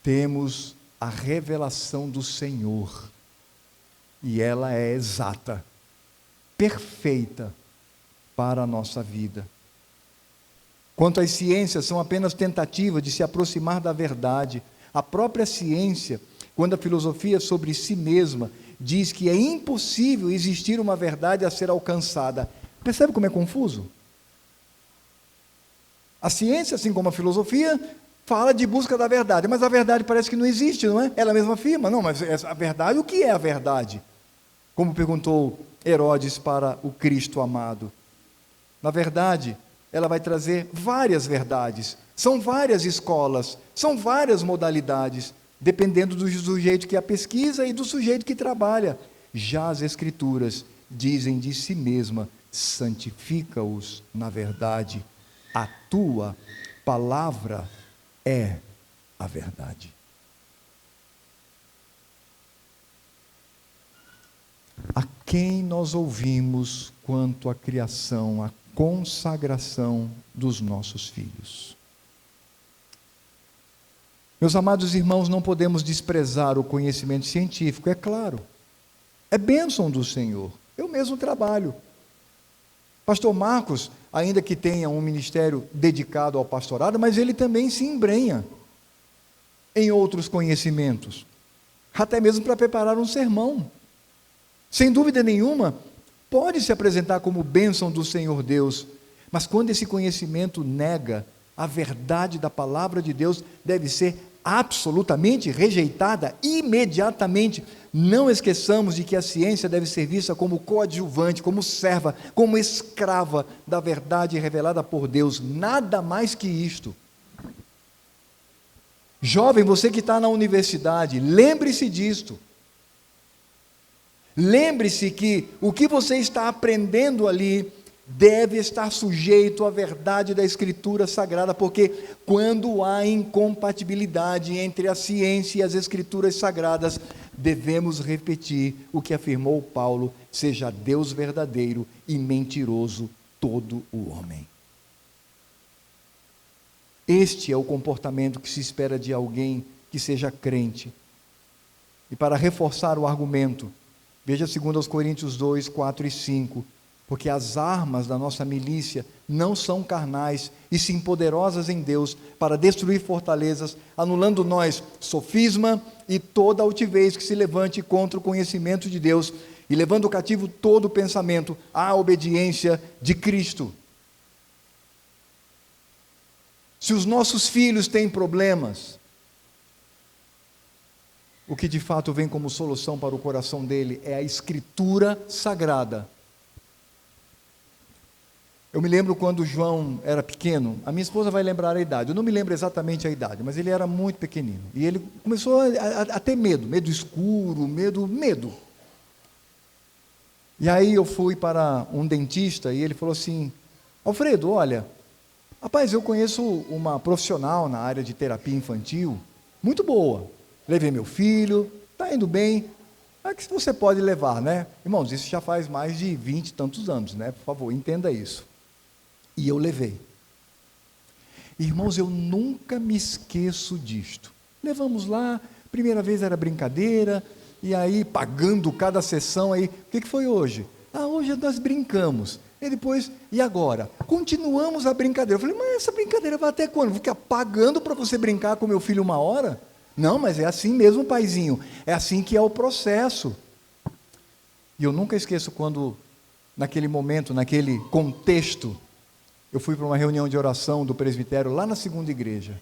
temos a revelação do Senhor. E ela é exata, perfeita para a nossa vida. Quanto às ciências, são apenas tentativas de se aproximar da verdade. A própria ciência, quando a filosofia sobre si mesma diz que é impossível existir uma verdade a ser alcançada, percebe como é confuso? A ciência, assim como a filosofia, fala de busca da verdade, mas a verdade parece que não existe, não é? Ela mesma afirma: não, mas a verdade, o que é a verdade? Como perguntou Herodes para o Cristo amado. Na verdade, ela vai trazer várias verdades, são várias escolas, são várias modalidades, dependendo do sujeito que a pesquisa e do sujeito que trabalha. Já as Escrituras dizem de si mesma: santifica-os na verdade, a tua palavra é a verdade. A quem nós ouvimos quanto à criação, à consagração dos nossos filhos? Meus amados irmãos, não podemos desprezar o conhecimento científico, é claro. É bênção do Senhor. Eu mesmo trabalho. Pastor Marcos, ainda que tenha um ministério dedicado ao pastorado, mas ele também se embrenha em outros conhecimentos, até mesmo para preparar um sermão. Sem dúvida nenhuma, pode se apresentar como bênção do Senhor Deus, mas quando esse conhecimento nega a verdade da palavra de Deus, deve ser absolutamente rejeitada imediatamente. Não esqueçamos de que a ciência deve ser vista como coadjuvante, como serva, como escrava da verdade revelada por Deus, nada mais que isto. Jovem, você que está na universidade, lembre-se disto. Lembre-se que o que você está aprendendo ali deve estar sujeito à verdade da Escritura Sagrada, porque quando há incompatibilidade entre a ciência e as Escrituras Sagradas, devemos repetir o que afirmou Paulo: seja Deus verdadeiro e mentiroso todo o homem. Este é o comportamento que se espera de alguém que seja crente. E para reforçar o argumento, veja 2 Coríntios 2, 4 e 5, porque as armas da nossa milícia não são carnais, e sim poderosas em Deus, para destruir fortalezas, anulando nós sofisma e toda altivez que se levante contra o conhecimento de Deus, e levando cativo todo o pensamento à obediência de Cristo. Se os nossos filhos têm problemas, o que de fato vem como solução para o coração dele é a Escritura Sagrada. Eu me lembro quando João era pequeno, a minha esposa vai lembrar a idade, eu não me lembro exatamente a idade, mas ele era muito pequenino, e ele começou a ter medo escuro, medo. E aí eu fui para um dentista, e ele falou assim: Alfredo, olha, rapaz, eu conheço uma profissional na área de terapia infantil, muito boa, levei meu filho, está indo bem, é que você pode levar, né? Irmãos, isso já faz mais de 20 e tantos anos, né? Por favor, entenda isso. E eu levei. Irmãos, eu nunca me esqueço disto. Levamos lá, primeira vez era brincadeira, e aí pagando cada sessão, aí, o que foi hoje? Hoje nós brincamos. E depois, e agora? Continuamos a brincadeira. Eu falei, mas essa brincadeira vai até quando? Vou ficar pagando para você brincar com meu filho 1 hora? Não, mas é assim mesmo, paizinho. É assim que é o processo. E eu nunca esqueço quando, naquele momento, naquele contexto, eu fui para uma reunião de oração do presbitério lá na segunda igreja.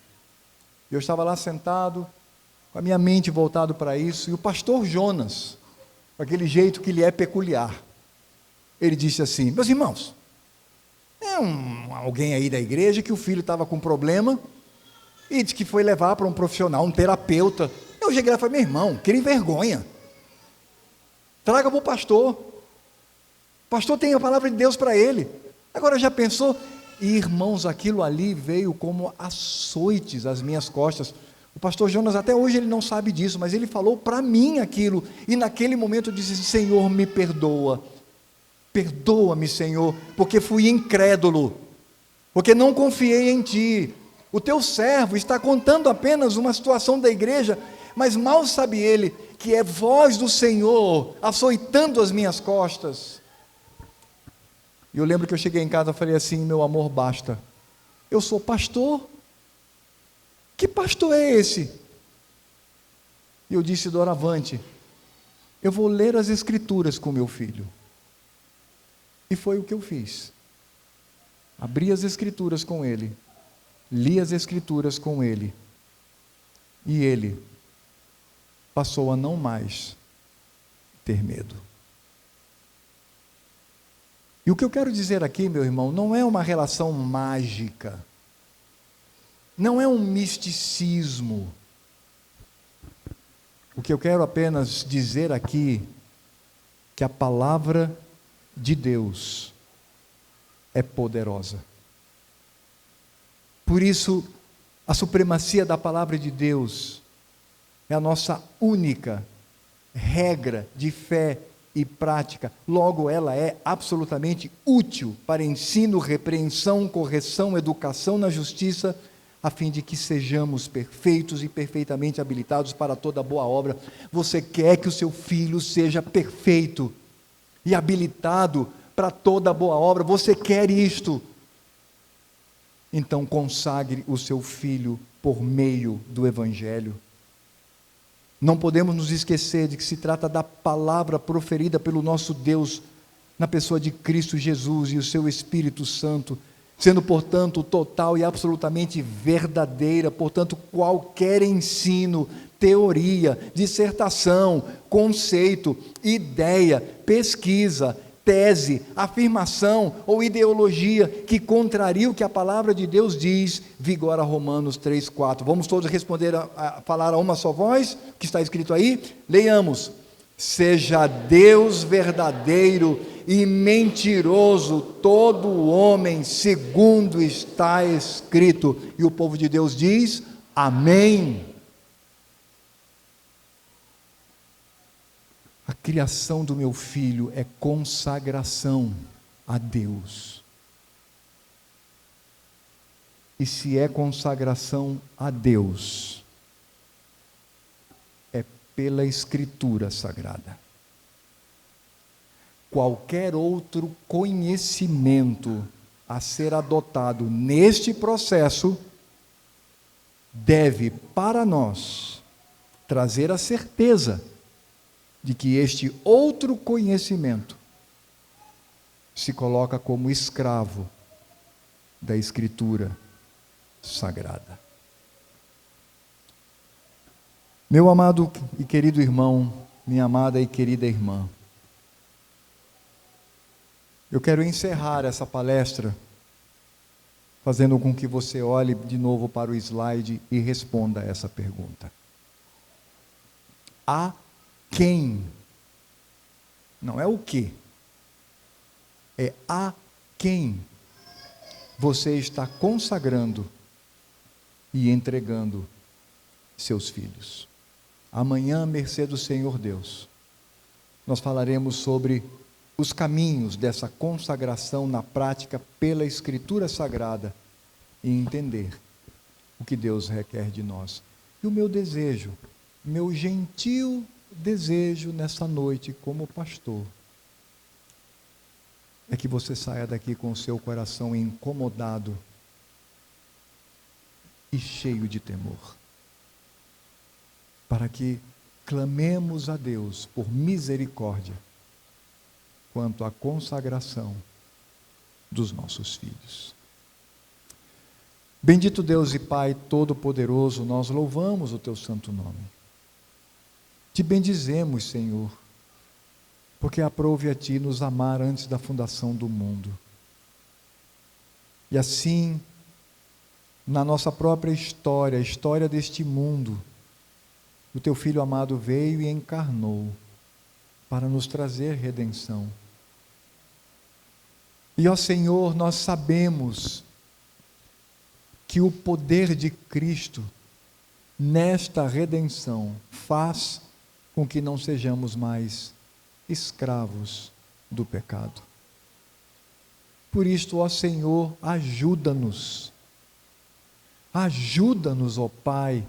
Eu estava lá sentado, com a minha mente voltada para isso, e o pastor Jonas, com aquele jeito que lhe é peculiar, ele disse assim: meus irmãos, alguém aí da igreja que o filho estava com problema, e disse que foi levar para um profissional, um terapeuta. Eu cheguei lá e falei: meu irmão, que vergonha, traga para o pastor tem a palavra de Deus para ele. Agora já pensou? E irmãos, aquilo ali veio como açoites às minhas costas. O pastor Jonas até hoje ele não sabe disso, mas ele falou para mim aquilo, e naquele momento eu disse: Senhor, me perdoa, perdoa-me, Senhor, porque fui incrédulo, porque não confiei em Ti. O Teu servo está contando apenas uma situação da igreja, mas mal sabe ele que é voz do Senhor açoitando as minhas costas. E eu lembro que eu cheguei em casa e falei assim: meu amor, basta, eu sou pastor. Que pastor é esse? E eu disse: doravante, eu vou ler as Escrituras com meu filho. E foi o que eu fiz. Abri as Escrituras com ele, li as Escrituras com ele, e ele passou a não mais ter medo. E o que eu quero dizer aqui, meu irmão, não é uma relação mágica, não é um misticismo. O que eu quero apenas dizer aqui, que a palavra de Deus é poderosa. Por isso, a supremacia da palavra de Deus é a nossa única regra de fé e prática. Logo, ela é absolutamente útil para ensino, repreensão, correção, educação na justiça, a fim de que sejamos perfeitos e perfeitamente habilitados para toda boa obra. Você quer que o seu filho seja perfeito e habilitado para toda boa obra? Você quer isto? Então consagre o seu filho por meio do Evangelho. Não podemos nos esquecer de que se trata da palavra proferida pelo nosso Deus, na pessoa de Cristo Jesus e o seu Espírito Santo, sendo, portanto, total e absolutamente verdadeira. Portanto, qualquer ensino, teoria, dissertação, conceito, ideia, pesquisa, tese, afirmação ou ideologia que contraria o que a palavra de Deus diz, vigora Romanos 3:4. Vamos todos responder, falar a uma só voz, o que está escrito aí? Leiamos: seja Deus verdadeiro e mentiroso todo homem, segundo está escrito. E o povo de Deus diz: amém. A criação do meu filho é consagração a Deus. E se é consagração a Deus, é pela Escritura Sagrada. Qualquer outro conhecimento a ser adotado neste processo deve, para nós, trazer a certeza de que este outro conhecimento se coloca como escravo da Escritura Sagrada. Meu amado e querido irmão, minha amada e querida irmã, eu quero encerrar essa palestra fazendo com que você olhe de novo para o slide e responda essa pergunta. A quem? Não é o que. É a quem você está consagrando e entregando seus filhos. Amanhã, à mercê do Senhor Deus, nós falaremos sobre os caminhos dessa consagração na prática pela Escritura Sagrada e entender o que Deus requer de nós. E o meu desejo, meu gentil desejo nessa noite como pastor, é que você saia daqui com o seu coração incomodado e cheio de temor, para que clamemos a Deus por misericórdia quanto à consagração dos nossos filhos. Bendito Deus e Pai Todo-Poderoso, nós louvamos o Teu santo nome. Te bendizemos, Senhor, porque aprouve a Ti nos amar antes da fundação do mundo. E assim, na nossa própria história, a história deste mundo, o Teu Filho amado veio e encarnou para nos trazer redenção. E, ó Senhor, nós sabemos que o poder de Cristo nesta redenção faz com que não sejamos mais escravos do pecado. Por isto, ó Senhor, ajuda-nos, ó Pai,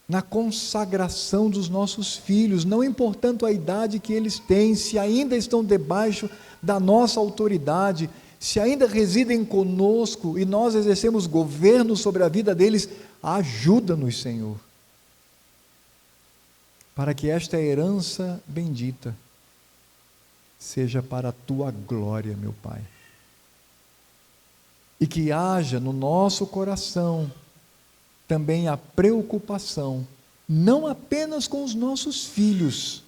na consagração dos nossos filhos, não importando a idade que eles têm, se ainda estão debaixo da nossa autoridade, se ainda residem conosco e nós exercemos governo sobre a vida deles, ajuda-nos, Senhor, para que esta herança bendita seja para a Tua glória, meu Pai. E que haja no nosso coração também a preocupação, não apenas com os nossos filhos,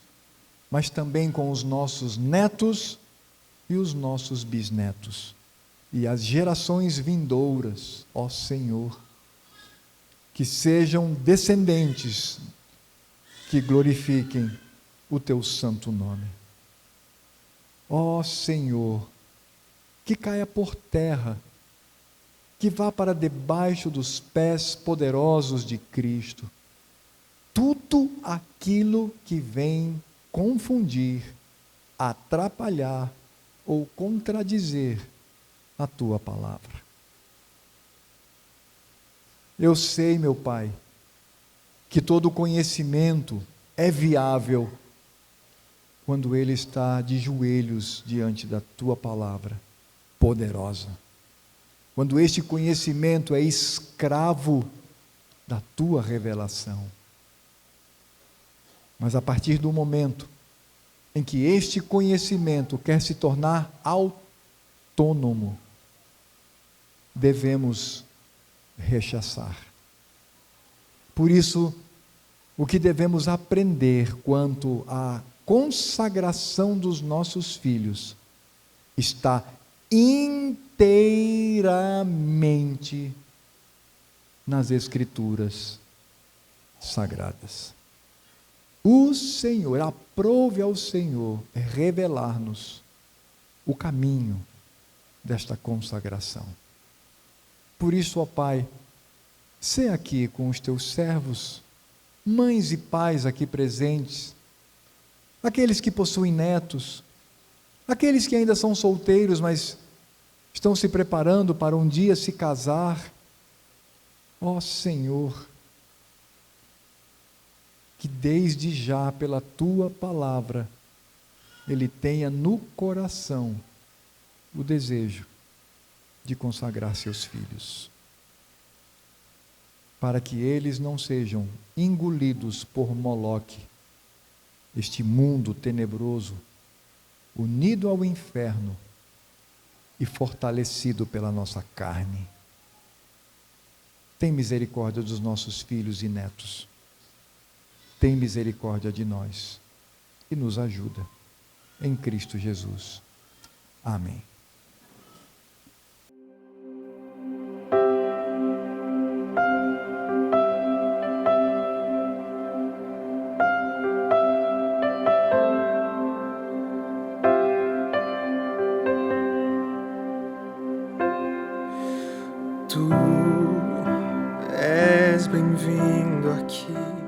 mas também com os nossos netos e os nossos bisnetos, e as gerações vindouras, ó Senhor, que sejam descendentes que glorifiquem o Teu santo nome. Ó Senhor, que caia por terra, que vá para debaixo dos pés poderosos de Cristo tudo aquilo que vem confundir, atrapalhar ou contradizer a Tua palavra. Eu sei, meu Pai, que todo conhecimento é viável quando ele está de joelhos diante da Tua palavra poderosa. Quando este conhecimento é escravo da Tua revelação. Mas a partir do momento em que este conhecimento quer se tornar autônomo, devemos rechaçar. Por isso, o que devemos aprender quanto à consagração dos nossos filhos está inteiramente nas Escrituras Sagradas. O Senhor, aprove ao Senhor revelar-nos o caminho desta consagração. Por isso, ó Pai, sê aqui com os teus servos, mães e pais aqui presentes, aqueles que possuem netos, aqueles que ainda são solteiros, mas estão se preparando para um dia se casar. Ó Senhor, que desde já, pela Tua palavra, ele tenha no coração o desejo de consagrar seus filhos, para que eles não sejam engolidos por Moloque, este mundo tenebroso, unido ao inferno e fortalecido pela nossa carne. Tem misericórdia dos nossos filhos e netos. Tem misericórdia de nós e nos ajuda. Em Cristo Jesus. Amém. Tu és bem-vindo aqui.